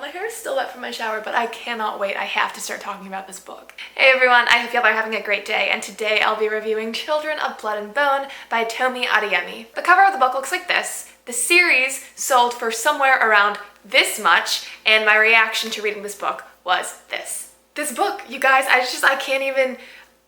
My hair is still wet from my shower, but I cannot wait. I have to start talking about this book. Hey everyone, I hope y'all are having a great day, and today I'll be reviewing Children of Blood and Bone by Tomi Adeyemi. The cover of the book looks like this. The series sold for somewhere around this much, and my reaction to reading this book was this. This book, you guys, I can't even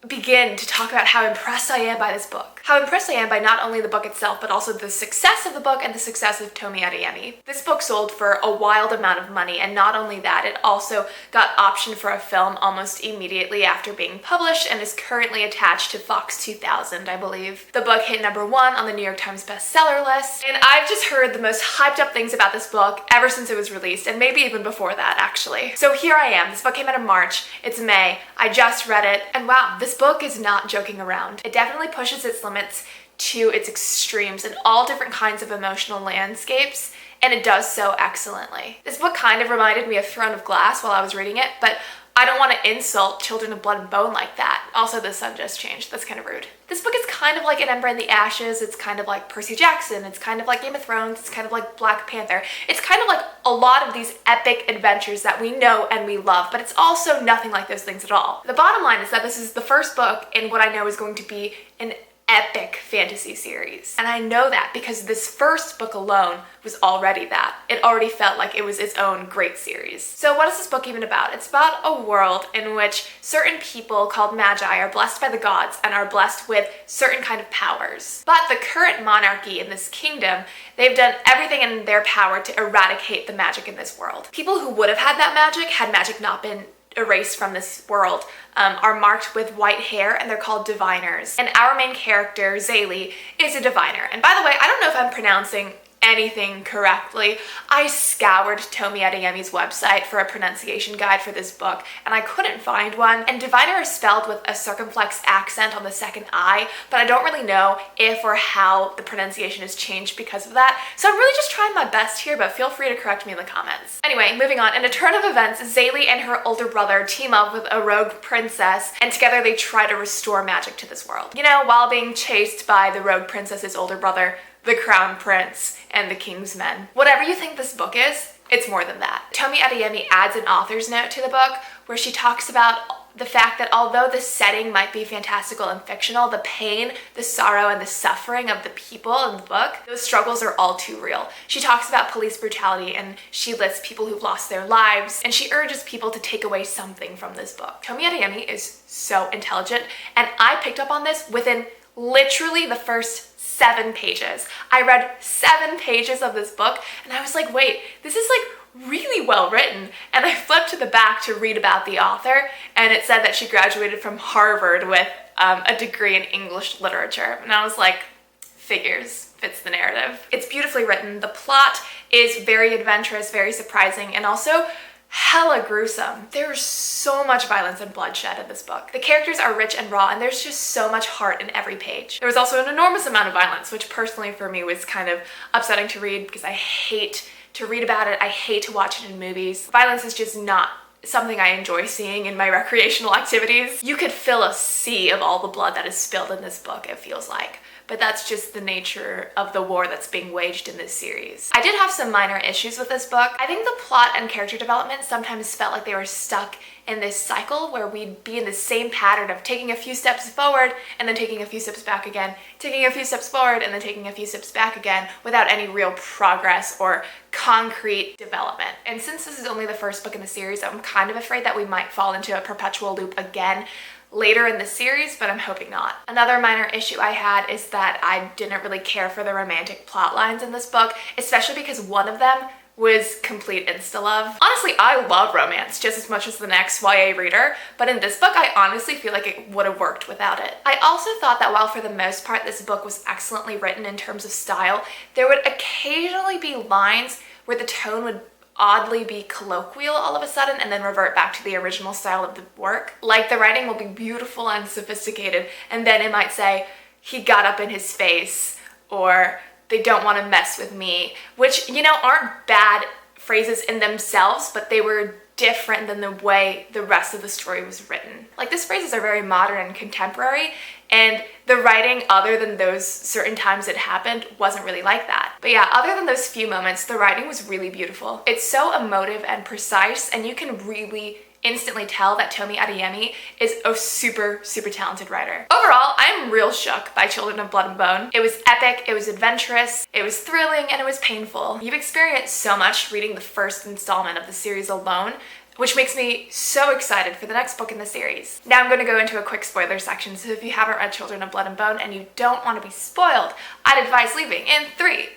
begin to talk about how impressed I am by this book. How impressed I am by not only the book itself, but also the success of the book and the success of Tomi Adeyemi. This book sold for a wild amount of money, and not only that, it also got optioned for a film almost immediately after being published and is currently attached to Fox 2000, I believe. The book hit #1 on the New York Times bestseller list, and I've just heard the most hyped up things about this book ever since it was released, and maybe even before that, actually. So here I am. This book came out in March. It's May. I just read it, and wow, this book is not joking around. It definitely pushes its limits to its extremes in all different kinds of emotional landscapes, and it does so excellently. This book kind of reminded me of Throne of Glass while I was reading it, but I don't want to insult Children of Blood and Bone like that. Also, the sun just changed. That's kind of rude. This book is kind of like An Ember in the Ashes. It's kind of like Percy Jackson. It's kind of like Game of Thrones. It's kind of like Black Panther. It's kind of like a lot of these epic adventures that we know and we love, but it's also nothing like those things at all. The bottom line is that this is the first book in what I know is going to be an epic fantasy series. And I know that because this first book alone was already that. It already felt like it was its own great series. So what is this book even about? It's about a world in which certain people called magi are blessed by the gods and are blessed with certain kind of powers. But the current monarchy in this kingdom, they've done everything in their power to eradicate the magic in this world. People who would have had that magic had magic not been erased from this world are marked with white hair, and they're called diviners. And our main character, Zaylee, is a diviner. And by the way, I don't know if I'm pronouncing anything correctly. I scoured Tomi Adeyemi's website for a pronunciation guide for this book, and I couldn't find one. And diviner is spelled with a circumflex accent on the second I, but I don't really know if or how the pronunciation has changed because of that. So I'm really just trying my best here, but feel free to correct me in the comments. Anyway, moving on. In a turn of events, Zaylee and her older brother team up with a rogue princess, and together they try to restore magic to this world. You know, while being chased by the rogue princess's older brother, the crown prince, and the king's men. Whatever you think this book is, it's more than that. Tomi Adeyemi adds an author's note to the book where she talks about the fact that although the setting might be fantastical and fictional, the pain, the sorrow, and the suffering of the people in the book, those struggles are all too real. She talks about police brutality, and she lists people who've lost their lives, and she urges people to take away something from this book. Tomi Adeyemi is so intelligent, and I picked up on this within literally the first 7 pages. I read 7 pages of this book, and I was like, wait, this is like really well written. And I flipped to the back to read about the author, and it said that she graduated from Harvard with a degree in English literature. And I was like, figures, fits the narrative. It's beautifully written. The plot is very adventurous, very surprising, and also hella gruesome. There's so much violence and bloodshed in this book. The characters are rich and raw, and there's just so much heart in every page. There was also an enormous amount of violence, which personally for me was kind of upsetting to read because I hate to read about it. I hate to watch it in movies. Violence is just not something I enjoy seeing in my recreational activities. You could fill a sea of all the blood that is spilled in this book, it feels like. But that's just the nature of the war that's being waged in this series. I did have some minor issues with this book. I think the plot and character development sometimes felt like they were stuck in this cycle where we'd be in the same pattern of taking a few steps forward and then taking a few steps back again, taking a few steps forward and then taking a few steps back again without any real progress or concrete development. And since this is only the first book in the series, I'm kind of afraid that we might fall into a perpetual loop again later in the series, but I'm hoping not. Another minor issue I had is that I didn't really care for the romantic plot lines in this book, especially because one of them was complete insta-love. Honestly, I love romance just as much as the next YA reader, but in this book, I honestly feel like it would have worked without it. I also thought that while for the most part this book was excellently written in terms of style, there would occasionally be lines where the tone would oddly be colloquial all of a sudden and then revert back to the original style of the work. Like the writing will be beautiful and sophisticated, and then it might say, "He got up in his face," or "They don't want to mess with me," which, you know, aren't bad phrases in themselves, but they were different than the way the rest of the story was written. Like, these phrases are very modern and contemporary, and the writing, other than those certain times it happened, wasn't really like that. But yeah, other than those few moments, the writing was really beautiful. It's so emotive and precise, and you can really instantly tell that Tomi Adeyemi is a super, super talented writer. Overall, I'm real shook by Children of Blood and Bone. It was epic, it was adventurous, it was thrilling, and it was painful. You've experienced so much reading the first installment of the series alone, which makes me so excited for the next book in the series. Now I'm going to go into a quick spoiler section, so if you haven't read Children of Blood and Bone and you don't want to be spoiled, I'd advise leaving in 3,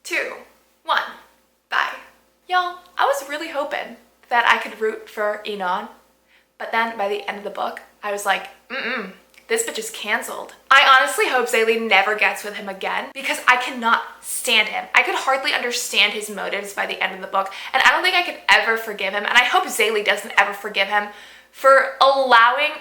2, 1, bye. Y'all, I was really hoping that I could root for Inan, but then by the end of the book, I was like, this bitch is canceled. I honestly hope Zaylee never gets with him again because I cannot stand him. I could hardly understand his motives by the end of the book, and I don't think I could ever forgive him, and I hope Zaylee doesn't ever forgive him for allowing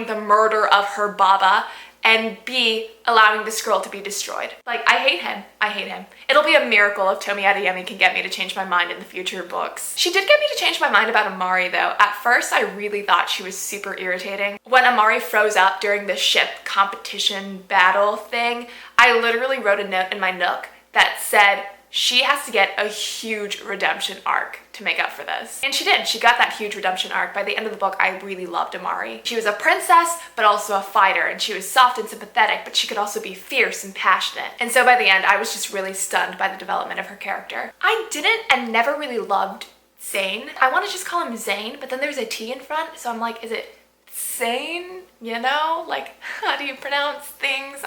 the murder of her Baba, and B, allowing this girl to be destroyed. Like, I hate him. I hate him. It'll be a miracle if Tomi Adeyemi can get me to change my mind in the future books. She did get me to change my mind about Amari, though. At first, I really thought she was super irritating. When Amari froze up during the ship competition battle thing, I literally wrote a note in my Nook that said, she has to get a huge redemption arc to make up for this. And she did. She got that huge redemption arc. By the end of the book, I really loved Amari. She was a princess, but also a fighter, and she was soft and sympathetic, but she could also be fierce and passionate. And so by the end, I was just really stunned by the development of her character. I didn't and never really loved Zane. I want to just call him Zane, but then there's a T in front, so I'm like, is it Zane? You know? Like, how do you pronounce things?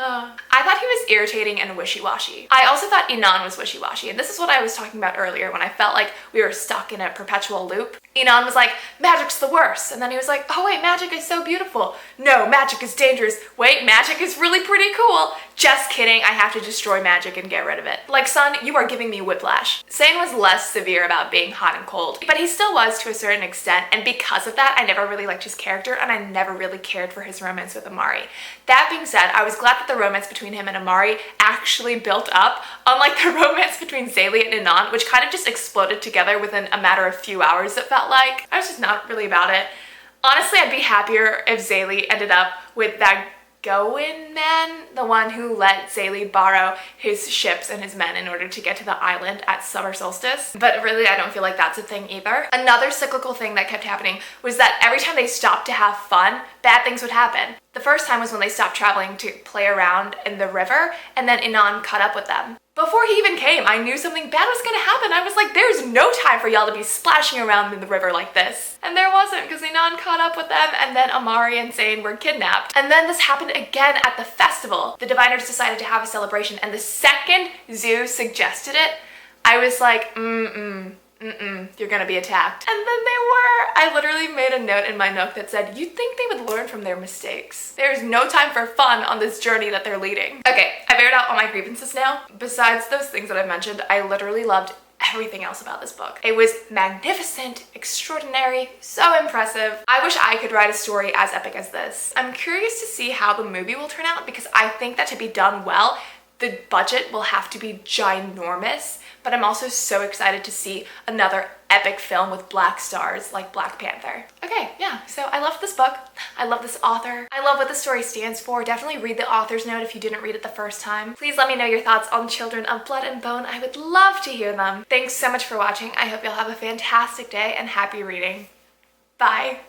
I thought he was irritating and wishy-washy. I also thought Inan was wishy-washy, and this is what I was talking about earlier when I felt like we were stuck in a perpetual loop. Inan was like, magic's the worst, and then he was like, oh wait, magic is so beautiful. No, magic is dangerous. Wait, magic is really pretty cool. Just kidding, I have to destroy magic and get rid of it. Like, son, you are giving me whiplash. Zane was less severe about being hot and cold, but he still was to a certain extent, and because of that, I never really liked his character, and I never really cared for his romance with Amari. That being said, I was glad that the romance between him and Amari actually built up, unlike the romance between Zaylee and Inan, which kind of just exploded together within a matter of few hours, it felt like. I was just not really about it. Honestly, I'd be happier if Zaylee ended up with that Goin man, the one who let Zaylee borrow his ships and his men in order to get to the island at summer solstice. But really, I don't feel like that's a thing either. Another cyclical thing that kept happening was that every time they stopped to have fun, bad things would happen. The first time was when they stopped traveling to play around in the river, and then Inan caught up with them. Before he even came, I knew something bad was gonna happen. I was like, there's no time for y'all to be splashing around in the river like this. And there wasn't, because Inan caught up with them, and then Amari and Zane were kidnapped. And then this happened again at the festival. The diviners decided to have a celebration, and the second Zeus suggested it, I was like, you're gonna be attacked. And then they were. I literally made a note in my Nook that said, you'd think they would learn from their mistakes. There's no time for fun on this journey that they're leading. Okay, I aired out all my grievances now. Besides those things that I've mentioned, I literally loved everything else about this book. It was magnificent, extraordinary, so impressive. I wish I could write a story as epic as this. I'm curious to see how the movie will turn out, because I think that to be done well, the budget will have to be ginormous, but I'm also so excited to see another epic film with black stars like Black Panther. Okay, yeah, so I love this book. I love this author. I love what the story stands for. Definitely read the author's note if you didn't read it the first time. Please let me know your thoughts on Children of Blood and Bone. I would love to hear them. Thanks so much for watching. I hope you'll have a fantastic day and happy reading. Bye.